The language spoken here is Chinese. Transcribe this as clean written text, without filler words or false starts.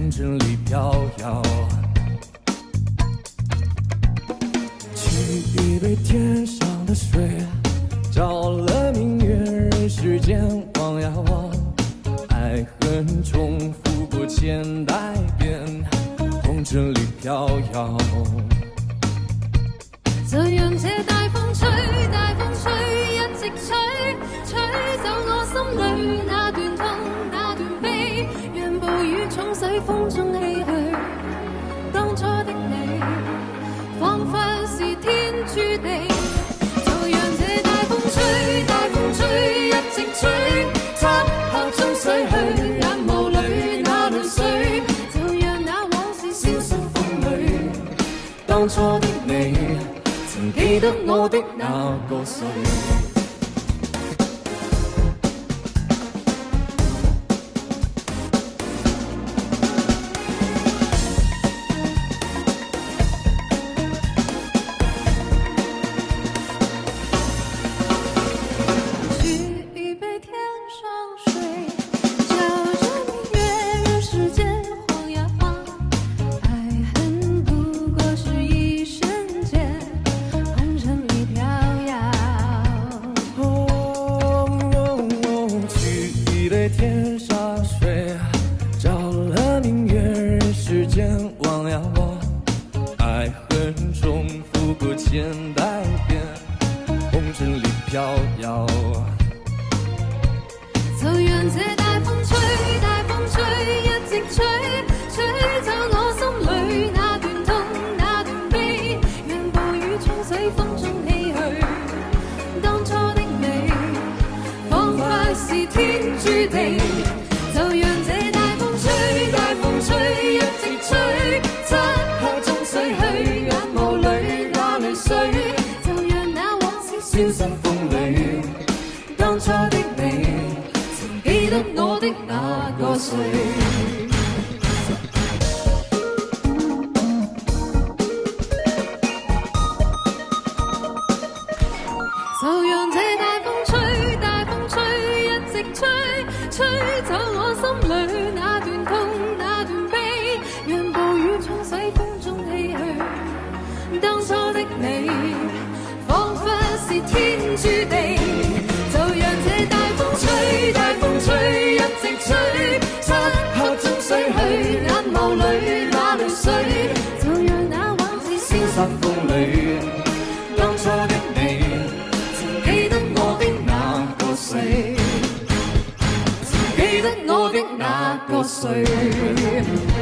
红尘里飘摇。沏一杯天上的水，照了明月，人世间望呀望，爱恨重复过千代遍，红尘里飘摇。就讓這大風吹，大風吹，一直吹，吹走我心裏那段痛，那段悲，讓暴雨沖洗風中唏噓。當初的你，彷彿是天注定。就讓這大風吹，大風吹，一直吹，漆黑中逝去，眼眸裏那淚水，就讓那往事消失風裏。當初的你，曾記得我的那個誰？天沙水，照了明月，人世间望呀望，爱恨重复过千代遍，红尘里飘摇。就讓這大風吹，大風吹，一直吹，吹走我心裏那段痛，那段悲，讓暴雨沖洗風中唏噓。當初的你，彷彿是天注定。就讓這大風吹，大風吹，一直吹，漆黑中逝去，眼眸裏那淚水，就讓那往事消失風裏。當初的你，曾記得我的那個誰？就讓這大風吹，大風吹，一直吹，吹走我心裏那段痛，那段悲，讓暴雨沖洗風中唏噓。當初的你，彷彿是天注定。就讓這大風吹，大風吹，一直吹，漆黑中逝去，眼眸裏那淚水，就讓那往事消失風裏。當初的你，記得我的那個誰？記得我的那個誰？